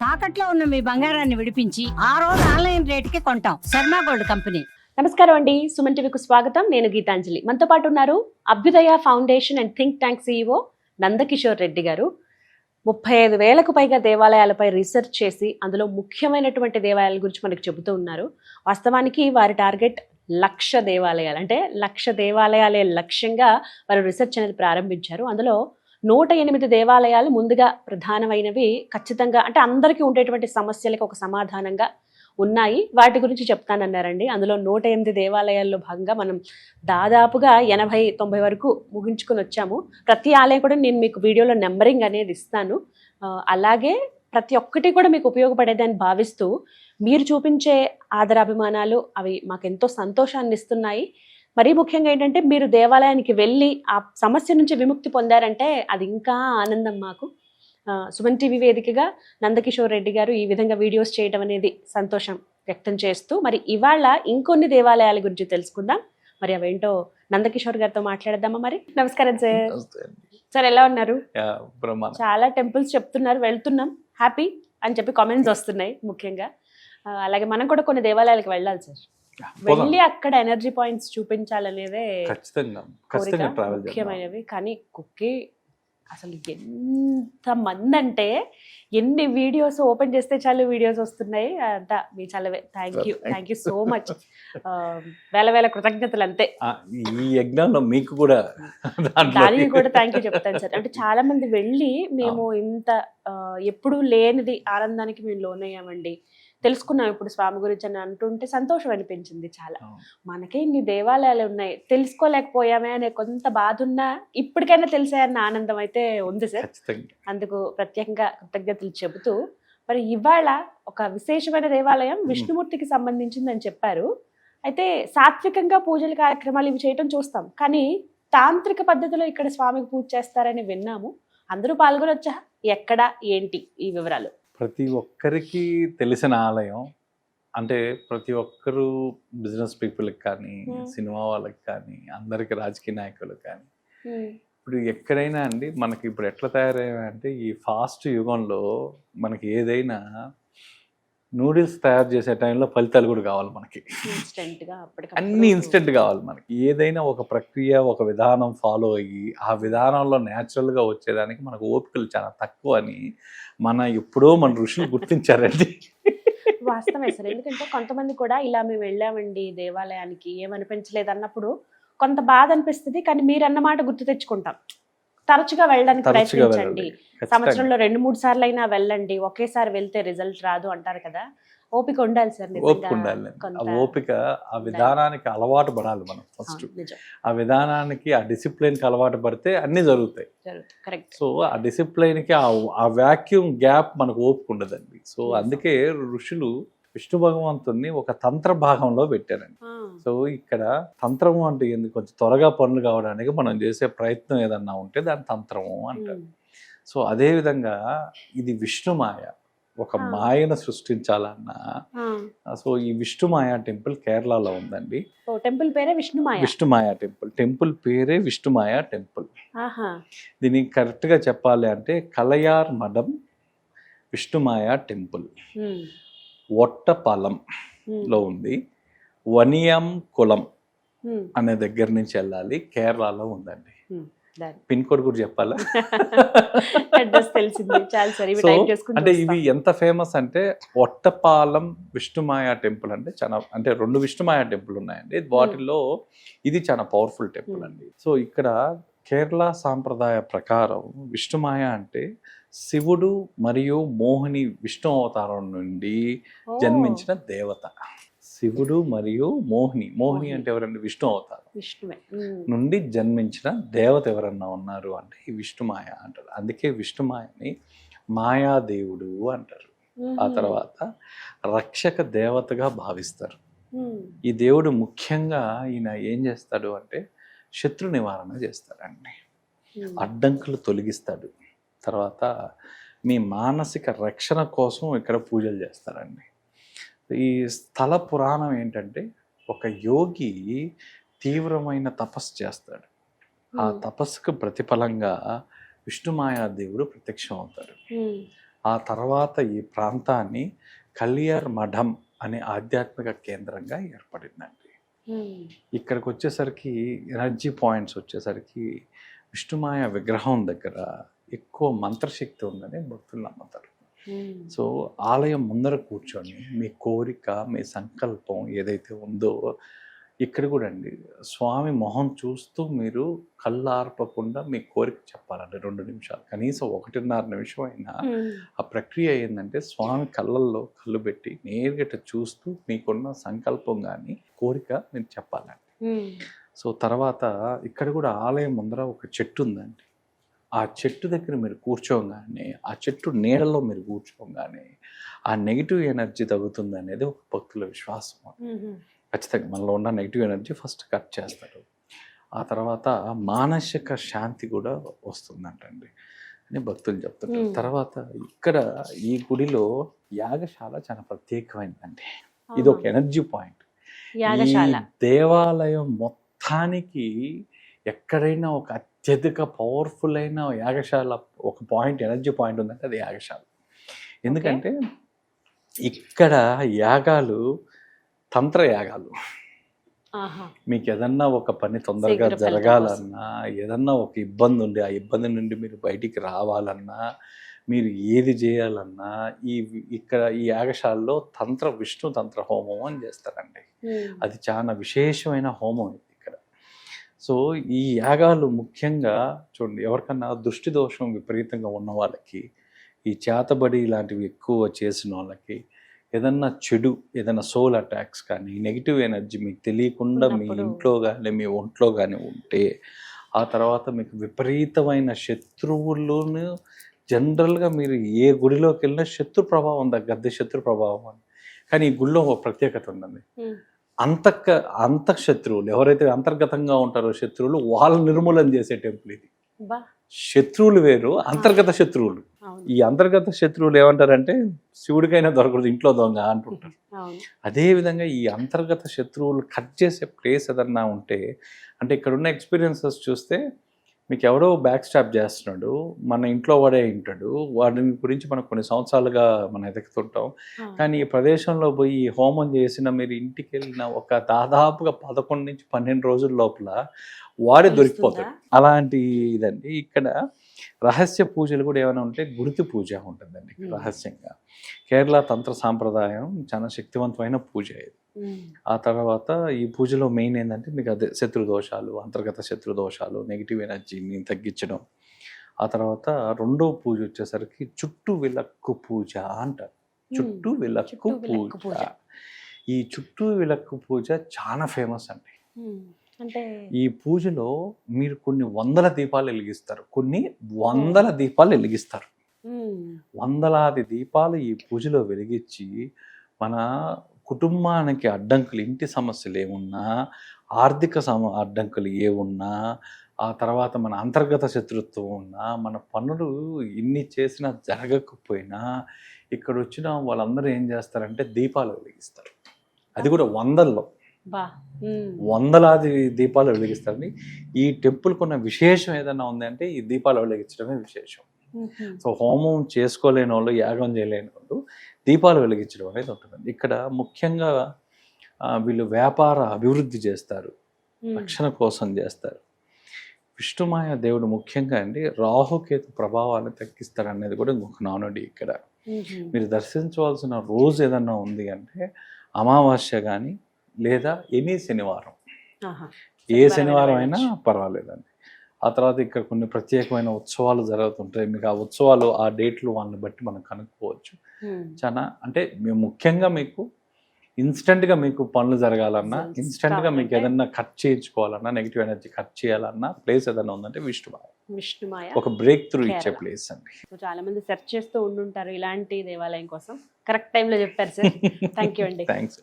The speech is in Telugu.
తాకట్లో ఉన్న మీ బంగారాన్ని విడిపించి ఆ రోజు ఆన్లైన్ రేటుకి కొంటాం. Sharma gold company. నమస్కారం అండి, సుమన్ టీవీకు స్వాగతం. నేను గీతాంజలి. మనతో పాటు ఉన్నారు అభ్యుదయ foundation and think tank CEO Nandakishore Reddy గారు. 35,000కు పైగా దేవాలయాలపై రీసెర్చ్ చేసి అందులో ముఖ్యమైనటువంటి దేవాలయాల గురించి మనకు చెబుతూ ఉన్నారు. వాస్తవానికి వారి టార్గెట్ 1,00,000 దేవాలయాలు, అంటే 1,00,000 దేవాలయాలే లక్ష్యంగా వారు రీసెర్చ్ అనేది ప్రారంభించారు. అందులో 108 దేవాలయాలు ముందుగా ప్రధానమైనవి, ఖచ్చితంగా అంటే అందరికీ ఉండేటువంటి సమస్యలకు ఒక సమాధానంగా ఉన్నాయి. వాటి గురించి చెప్తానన్నారండి. అందులో 108 దేవాలయాల్లో భాగంగా మనం దాదాపుగా 80-90 వరకు ముగించుకొని వచ్చాము. ప్రతి ఆలయం కూడా నేను మీకు వీడియోలో నెంబరింగ్ అనేది ఇస్తాను. అలాగే ప్రతి ఒక్కటి కూడా మీకు ఉపయోగపడేదని భావిస్తూ మీరు చూపించే ఆదరాభిమానాలు అవి మాకెంతో సంతోషాన్ని ఇస్తున్నాయి. మరీ ముఖ్యంగా ఏంటంటే మీరు దేవాలయానికి వెళ్ళి ఆ సమస్య నుంచి విముక్తి పొందారంటే అది ఇంకా ఆనందం మాకు. సుమన్ టీవీ వేదికగా నందకిషోర్ రెడ్డి గారు ఈ విధంగా వీడియోస్ చేయడం అనేది సంతోషం వ్యక్తం చేస్తూ, మరి ఇవాళ ఇంకొన్ని దేవాలయాల గురించి తెలుసుకుందాం. మరి అవేంటో నందకిషోర్ గారితో మాట్లాడదామా? మరి నమస్కారం సార్. సార్ ఎలా ఉన్నారు? చాలా టెంపుల్స్ చెప్తున్నారు, వెళ్తున్నాం, హ్యాపీ అని చెప్పి కామెంట్స్ వస్తున్నాయి ముఖ్యంగా. అలాగే మనం కూడా కొన్ని దేవాలయాలకు వెళ్ళాలి సార్. వెళ్ళి అక్కడ ఎనర్జీ పాయింట్స్ చూపించాలనేదే ముఖ్యమైనవి. కానీ కుక్కి అసలు ఎంత మంది అంటే ఎన్ని వీడియోస్ ఓపెన్ చేస్తే చాలు వీడియోస్ వస్తున్నాయి. అంతా మీ చాలా థ్యాంక్ యూ సో మచ్. వేల కృతజ్ఞతలు అంతే. ఈ యజ్ఞంలో మీకు కూడా దానికి కూడా థ్యాంక్ యూ చెప్తాను సార్. అంటే చాలా మంది వెళ్ళి మేము ఇంత ఎప్పుడూ లేనిది ఆనందానికి మేము లోనయ్యామండి, తెలుసుకున్నాం ఇప్పుడు స్వామి గురించి అని అంటుంటే సంతోషం అనిపించింది చాలా. మనకే ఇన్ని దేవాలయాలు ఉన్నాయి, తెలుసుకోలేకపోయామే అనే కొంత బాధ ఉన్నా ఇప్పటికైనా తెలిసాయన్న ఆనందం అయితే ఉంది సార్. అందుకు ప్రత్యేకంగా కృతజ్ఞతలు చెబుతూ, మరి ఇవాళ ఒక విశేషమైన దేవాలయం విష్ణుమూర్తికి సంబంధించిందని చెప్పారు. అయితే సాత్వికంగా పూజల కార్యక్రమాలు ఇవి చేయటం చూస్తాం, కానీ తాంత్రిక పద్ధతిలో ఇక్కడ స్వామికి పూజ చేస్తారని విన్నాము. అందరూ పాల్గొనొచ్చా? ఎక్కడ ఏంటి ఈ వివరాలు? ప్రతి ఒక్కరికి తెలిసిన ఆలయం, అంటే ప్రతి ఒక్కరు బిజినెస్ పీపుల్కి కానీ, సినిమా వాళ్ళకి కానీ, అందరికి రాజకీయ నాయకులకు కానీ, ఇప్పుడు ఎక్కడైనా అండి మనకి ఇప్పుడు ఎట్లా తయారయ్యాయంటే ఈ ఫాస్ట్ యుగంలో మనకి ఏదైనా నూడిల్స్ తయారు చేసే టైంలో ఫలితాలు కూడా కావాలి మనకి. అన్ని ఇన్స్టెంట్ కావాలి మనకి. ఏదైనా ఒక ప్రక్రియ, ఒక విధానం ఫాలో అయ్యి ఆ విధానంలో న్యాచురల్గా వచ్చేదానికి మనకు ఓపికలు చాలా తక్కువ అని ఎప్పుడో మన ఋషులు గుర్తించారండి. వాస్తవమే సార్. ఎందుకంటే కొంతమంది కూడా ఇలా మేము వెళ్ళామండి దేవాలయానికి, ఏమనిపించలేదు అన్నప్పుడు కొంత బాధ అనిపిస్తుంది. కానీ మీరు అన్నమాట గుర్తు తెచ్చుకుంటాం. తరచుగా వెళ్ళడానికి ప్రయత్నించండి. సంవత్సరంలో 2-3 సార్లు అయినా వెళ్ళండి. ఒకేసారి వెళ్తే రిజల్ట్ రాదు అంటారు కదా. ఓపిక ఉండాలి సార్. ఓపిక ఉండాలి. ఆ ఓపిక, ఆ విధానానికి అలవాటు పడాలి మనం ఫస్ట్. ఆ విధానానికి, ఆ డిసిప్లిన్కి అలవాటు పడితే అన్ని జరుగుతాయి. సో ఆ డిసిప్లిన్కి ఆ వాక్యూమ్ గ్యాప్ మనకు ఓపిక ఉండదండి. సో అందుకే ఋషులు విష్ణు భగవంతుని ఒక తంత్ర భాగంలో పెట్టారండి. సో ఇక్కడ తంత్రము అంటే ఎందుకు, కొంచెం త్వరగా పనులు కావడానికి మనం చేసే ప్రయత్నం ఏదన్నా ఉంటే దాన్ని తంత్రము అంటారు. సో అదే విధంగా ఇది విష్ణుమాయ, ఒక మాయను సృష్టించాలన్నా. సో ఈ విష్ణుమాయ టెంపుల్ కేరళలో ఉందండి. టెంపుల్ పేరే విష్ణుమాయ టెంపుల్ పేరే విష్ణుమాయ టెంపుల్. దీనికి కరెక్ట్ గా చెప్పాలి అంటే కలయార్ మఠం విష్ణుమాయ టెంపుల్ ఒట్టపాలెం లో ఉంది. వనియం కులం అనే దగ్గర నుంచి వెళ్ళాలి, కేరళలో ఉందండి. పిన్ కోడ్ కూడా చెప్పాలా? అంటే ఇవి ఎంత ఫేమస్ అంటే ఒట్టపాలెం విష్ణుమాయ టెంపుల్ అంటే చాలా, అంటే 2 విష్ణుమాయ టెంపుల్ ఉన్నాయండి. వాటిల్లో ఇది చాలా పవర్ఫుల్ టెంపుల్ అండి. సో ఇక్కడ కేరళ సాంప్రదాయ ప్రకారం విష్ణుమాయ అంటే శివుడు మరియు మోహిని విష్ణు అవతారం నుండి జన్మించిన దేవత. శివుడు మరియు మోహిని అంటే ఎవరండి? విష్ణు అవతారం నుండి జన్మించిన దేవత ఎవరన్నా ఉన్నారు అంటే ఈ విష్ణుమాయ అంటారు. అందుకే విష్ణుమాయని మాయాదేవుడు అంటారు. ఆ తర్వాత రక్షక దేవతగా భావిస్తారు. ఈ దేవుడు ముఖ్యంగా ఈయన ఏం చేస్తాడు అంటే శత్రు నివారణ చేస్తాడండి, అడ్డంకులు తొలగిస్తాడు. తర్వాత మీ మానసిక రక్షణ కోసం ఇక్కడ పూజలు చేస్తారండి. ఈ స్థల పురాణం ఏంటంటే ఒక యోగి తీవ్రమైన తపస్సు చేస్తాడు. ఆ తపస్సుకు ప్రతిఫలంగా విష్ణుమాయా దేవుడు ప్రత్యక్షం అవుతాడు. ఆ తర్వాత ఈ ప్రాంతాన్ని కళ్యార్ మఠం అనే ఆధ్యాత్మిక కేంద్రంగా ఏర్పడిందండి. ఇక్కడికి వచ్చేసరికి ఎనర్జీ పాయింట్స్ వచ్చేసరికి విష్ణుమాయ విగ్రహం దగ్గర ఎక్కువ మంత్రశక్తి ఉందని భక్తులు నమ్ముతారు. సో ఆలయం ముందర కూర్చొని మీ కోరిక, మీ సంకల్పం ఏదైతే ఉందో ఇక్కడ కూడా అండి స్వామి మొహం చూస్తూ మీరు కళ్ళు ఆర్పకుండా మీ కోరిక చెప్పాలండి. 2 నిమిషాలు, కనీసం 1.5 నిమిషం అయినా ఆ ప్రక్రియ ఏంటంటే స్వామి కళ్ళల్లో కళ్ళు పెట్టి నేరుగా చూస్తూ మీకున్న సంకల్పం కానీ కోరిక మీరు చెప్పాలండి. సో తర్వాత ఇక్కడ కూడా ఆలయం ముందర ఒక చెట్టు ఉందండి. ఆ చెట్టు దగ్గర మీరు కూర్చోగానే, ఆ చెట్టు నీడలో మీరు కూర్చోగానే ఆ నెగిటివ్ ఎనర్జీ తగ్గుతుంది అనేది ఒక భక్తుల విశ్వాసం. ఖచ్చితంగా మనలో ఉన్న నెగిటివ్ ఎనర్జీ ఫస్ట్ కట్ చేస్తారు. ఆ తర్వాత మానసిక శాంతి కూడా వస్తుందంటండి అని భక్తులు చెప్తుంటారు. తర్వాత ఇక్కడ ఈ గుడిలో యాగశాల చాలా ప్రత్యేకమైనదండి. ఇది ఒక ఎనర్జీ పాయింట్. ఈ దేవాలయం మొత్తానికి ఎక్కడైనా ఒక అత్యధిక పవర్ఫుల్ అయిన యాగశాల ఒక పాయింట్, ఎనర్జీ పాయింట్ ఉందంటే అది యాగశాల. ఎందుకంటే ఇక్కడ యాగాలు తంత్ర యాగాలు. మీకు ఏదన్నా ఒక పని తొందరగా జరగాలన్నా, ఏదన్నా ఒక ఇబ్బంది ఉండి ఆ ఇబ్బంది నుండి మీరు బయటికి రావాలన్నా, మీరు ఏది చేయాలన్నా ఇక్కడ ఈ యాగశాలలో విష్ణు తంత్ర హోమం అని చేస్తారండి. అది చాలా విశేషమైన హోమం ఇది ఇక్కడ. సో ఈ యాగాలు ముఖ్యంగా చూడండి, ఎవరికన్నా దృష్టి దోషం విపరీతంగా ఉన్న వాళ్ళకి, ఈ చేతబడి ఇలాంటివి ఎక్కువ చేసిన వాళ్ళకి, ఏదన్నా చెడు, ఏదైనా సోల్ అటాక్స్ కానీ, నెగిటివ్ ఎనర్జీ మీకు తెలియకుండా మీ ఇంట్లో కానీ మీ ఒంట్లో కానీ ఉంటే, ఆ తర్వాత మీకు విపరీతమైన శత్రువులను జనరల్గా మీరు ఏ గుడిలోకి వెళ్ళినా శత్రు ప్రభావం తగ్గద్ది, శత్రు ప్రభావం అని. కానీ ఈ గుడిలో ఒక ప్రత్యేకత ఉందండి. అంతః శత్రువులు ఎవరైతే అంతర్గతంగా ఉంటారో శత్రువులు, వాళ్ళ నిర్మూలన చేసే టెంపుల్ ఇది. శత్రువులు వేరు, అంతర్గత శత్రువులు. ఈ అంతర్గత శత్రువులు ఏమంటారంటే శివుడికైనా దొరకదు, ఇంట్లో దొంగ అంటుంటారు. అదే విధంగా ఈ అంతర్గత శత్రువులు కట్ చేసే ప్లేస్ ఏదన్నా ఉంటే, అంటే ఇక్కడ ఉన్న ఎక్స్పీరియన్సెస్ చూస్తే మీకు ఎవడో బ్యాక్ స్టాప్ చేస్తున్నాడు, మన ఇంట్లో వాడే ఉంటాడు, వాడి గురించి మనం కొన్ని సంవత్సరాలుగా మనం ఎదుగుతుంటాం. కానీ ఈ ప్రదేశంలో పోయి హోమం చేసిన మీరు ఇంటికి వెళ్ళిన ఒక దాదాపుగా 11 నుంచి 12 రోజుల లోపల వాడే దొరికిపోతాడు. అలాంటి ఇదండి. ఇక్కడ రహస్య పూజలు కూడా ఏమైనా ఉంటే గుడితి పూజ ఉంటుందండి రహస్యంగా. కేరళ తంత్ర సాంప్రదాయం చాలా శక్తివంతమైన పూజ ఇది. ఆ తర్వాత ఈ పూజలో మెయిన్ ఏంటంటే మీకు అదే శత్రుదోషాలు, అంతర్గత శత్రుదోషాలు, నెగిటివ్ ఎనర్జీని తగ్గించడం. ఆ తర్వాత రెండో పూజ వచ్చేసరికి చుట్టూ విలక్కు పూజ అంటారు. చుట్టూ విలక్కు పూజ. ఈ చుట్టూ విలక్కు పూజ చాలా ఫేమస్ అండి. ఈ పూజలో మీరు కొన్ని 100 దీపాలు వెలిగిస్తారు, కొన్ని 100 దీపాలు వెలిగిస్తారు. 100 దీపాలు ఈ పూజలో వెలిగించి మన కుటుంబానికి అడ్డంకులు, ఇంటి సమస్యలు ఏమున్నా, ఆర్థిక అడ్డంకులు ఏమున్నా, ఆ తర్వాత మన అంతర్గత శత్రుత్వం ఉన్నా, మన పనులు ఇన్ని చేసినా జరగకపోయినా ఇక్కడ వచ్చిన వాళ్ళందరూ ఏం చేస్తారంటే దీపాలు వెలిగిస్తారు. అది కూడా 100లో 100 దీపాలు వెలిగిస్తారని. ఈ టెంపుల్కి ఉన్న విశేషం ఏదైనా ఉందంటే ఈ దీపాలు వెలిగించడమే విశేషం. సో హోమం చేసుకోలేని వాళ్ళు, యాగం చేయలేని వాళ్ళు దీపాలు వెలిగించడం అనేది ఉంటుందండి. ఇక్కడ ముఖ్యంగా వీళ్ళు వ్యాపార అభివృద్ధి చేస్తారు, రక్షణ కోసం చేస్తారు. విష్ణుమాయ దేవుడు ముఖ్యంగా అండి రాహుకేతు ప్రభావాన్ని తగ్గిస్తారు అనేది కూడా ఇంకొక నానుడి. ఇక్కడ మీరు దర్శించవలసిన రోజు ఏదన్నా ఉంది అంటే అమావాస్య కానీ లేదా ఎనీ శనివారం, ఏ శనివారం అయినా పర్వాలేదండి. ఆ తర్వాత ఇక్కడ కొన్ని ప్రత్యేకమైన ఉత్సవాలు జరుగుతుంటాయి. మీకు ఆ ఉత్సవాలు ఆ డేట్లు వాళ్ళని బట్టి మనం కనుక్కోవచ్చు. చాలా అంటే మేము ముఖ్యంగా మీకు ఇన్స్టెంట్గా మీకు పనులు జరగాలన్నా, ఇన్స్టెంట్గా మీకు ఏదన్నా కట్ చేయించుకోవాలన్నా, నెగిటివ్ ఎనర్జీ కట్ చేయాలన్నా ప్లేస్ ఏదన్నా ఉందంటే విష్ణుమాయ ఒక బ్రేక్ త్రూ ఇచ్చే ప్లేస్ అండి. చాలా మంది సెర్చ్ చేస్తూ ఉండుంటారు ఇలాంటి దేవాలయం కోసం. కరెక్ట్ టైంలో చెప్పారు సార్. థ్యాంక్ యూ అండి. థ్యాంక్స్.